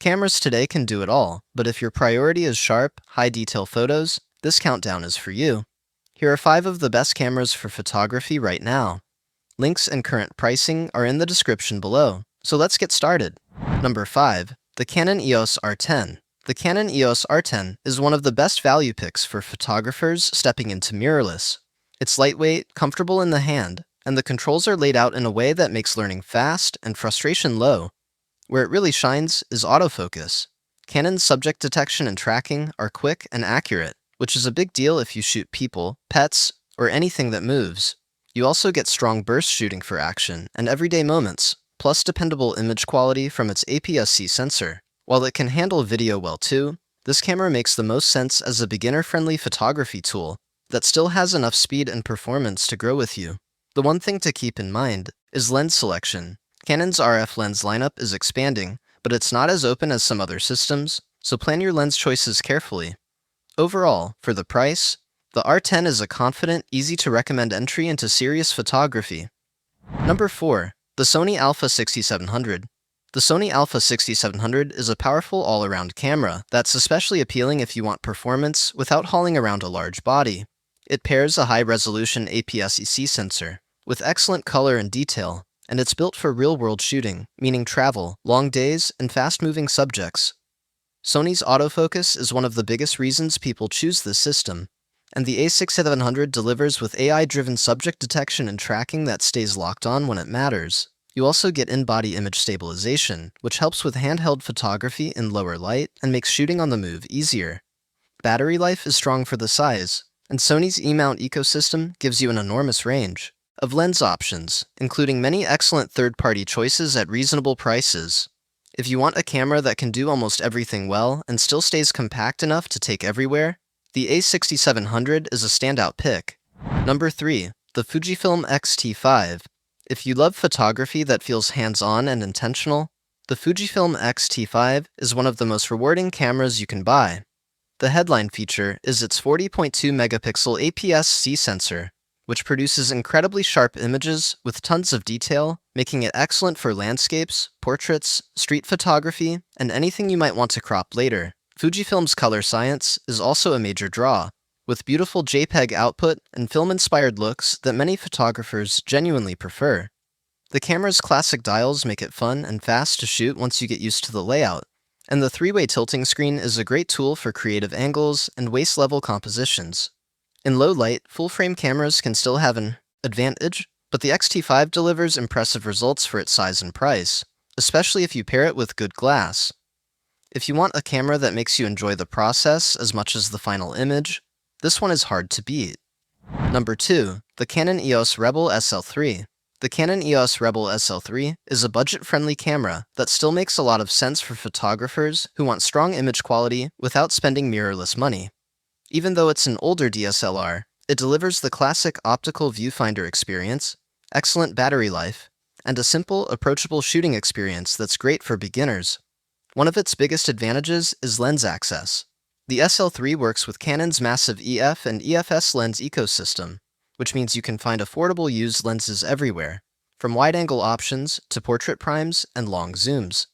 Cameras today can do it all, but if your priority is sharp, high-detail photos, this countdown is for you. Here are 5 of the best cameras for photography right now. Links and current pricing are in the description below, so let's get started. Number 5. The Canon EOS R10. The Canon EOS R10 is one of the best value picks for photographers stepping into mirrorless. It's lightweight, comfortable in the hand, and the controls are laid out in a way that makes learning fast and frustration low. Where it really shines is autofocus. Canon's subject detection and tracking are quick and accurate, which is a big deal if you shoot people, pets, or anything that moves. You also get strong burst shooting for action and everyday moments, plus dependable image quality from its APS-C sensor. While it can handle video well too, this camera makes the most sense as a beginner-friendly photography tool that still has enough speed and performance to grow with you. The one thing to keep in mind is lens selection. Canon's RF lens lineup is expanding, but it's not as open as some other systems, so plan your lens choices carefully. Overall, for the price, the R10 is a confident, easy-to-recommend entry into serious photography. Number 4. The Sony Alpha 6700. The Sony Alpha 6700 is a powerful all-around camera that's especially appealing if you want performance without hauling around a large body. It pairs a high-resolution APS-C sensor with excellent color and detail, and it's built for real-world shooting, meaning travel, long days, and fast-moving subjects. Sony's autofocus is one of the biggest reasons people choose this system, and the A6700 delivers with AI-driven subject detection and tracking that stays locked on when it matters. You also get in-body image stabilization, which helps with handheld photography in lower light and makes shooting on the move easier. Battery life is strong for the size, and Sony's E-mount ecosystem gives you an enormous range of lens options, including many excellent third-party choices at reasonable prices. If you want a camera that can do almost everything well and still stays compact enough to take everywhere, the A6700 is a standout pick. Number 3. The Fujifilm XT5. If you love photography that feels hands-on and intentional, the Fujifilm XT5 is one of the most rewarding cameras you can buy. The headline feature is its 40.2 megapixel APS-C sensor, which produces incredibly sharp images with tons of detail, making it excellent for landscapes, portraits, street photography, and anything you might want to crop later. Fujifilm's color science is also a major draw, with beautiful JPEG output and film-inspired looks that many photographers genuinely prefer. The camera's classic dials make it fun and fast to shoot once you get used to the layout, and the 3-way tilting screen is a great tool for creative angles and waist-level compositions. In low light, full-frame cameras can still have an advantage, but the XT5 delivers impressive results for its size and price, especially if you pair it with good glass. If you want a camera that makes you enjoy the process as much as the final image, this one is hard to beat. Number 2. The Canon EOS Rebel SL3. The Canon EOS Rebel SL3 is a budget-friendly camera that still makes a lot of sense for photographers who want strong image quality without spending mirrorless money. Even though it's an older DSLR, it delivers the classic optical viewfinder experience, excellent battery life, and a simple, approachable shooting experience that's great for beginners. One of its biggest advantages is lens access. The SL3 works with Canon's massive EF and EFS lens ecosystem, which means you can find affordable used lenses everywhere, from wide-angle options to portrait primes and long zooms.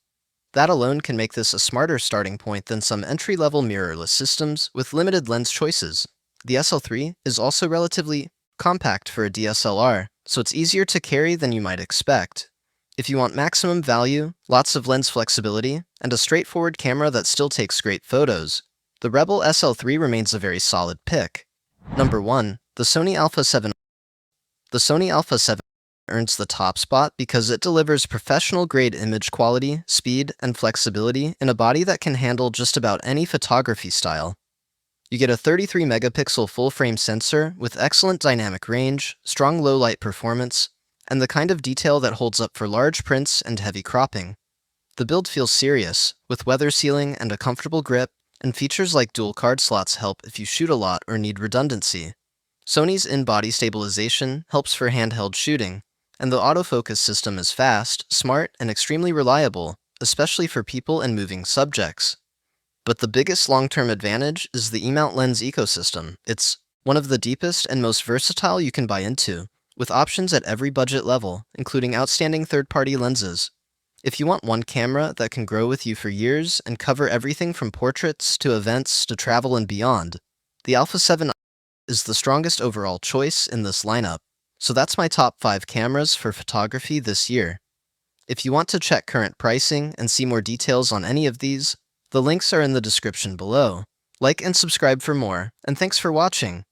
That alone can make this a smarter starting point than some entry-level mirrorless systems with limited lens choices. The SL3 is also relatively compact for a DSLR, so it's easier to carry than you might expect. If you want maximum value, lots of lens flexibility, and a straightforward camera that still takes great photos, the Rebel SL3 remains a very solid pick. Number 1. The Sony Alpha 7. The Sony Alpha 7 earns the top spot because it delivers professional-grade image quality, speed, and flexibility in a body that can handle just about any photography style. You get a 33-megapixel full-frame sensor with excellent dynamic range, strong low-light performance, and the kind of detail that holds up for large prints and heavy cropping. The build feels serious, with weather sealing and a comfortable grip, and features like dual card slots help if you shoot a lot or need redundancy. Sony's in-body stabilization helps for handheld shooting, and the autofocus system is fast, smart, and extremely reliable, especially for people and moving subjects. But the biggest long-term advantage is the E-mount lens ecosystem. It's one of the deepest and most versatile you can buy into, with options at every budget level, including outstanding third-party lenses. If you want one camera that can grow with you for years and cover everything from portraits to events to travel and beyond, the Alpha 7 is the strongest overall choice in this lineup. So that's my top 5 cameras for photography this year. If you want to check current pricing and see more details on any of these, the links are in the description below. Like and subscribe for more, and thanks for watching.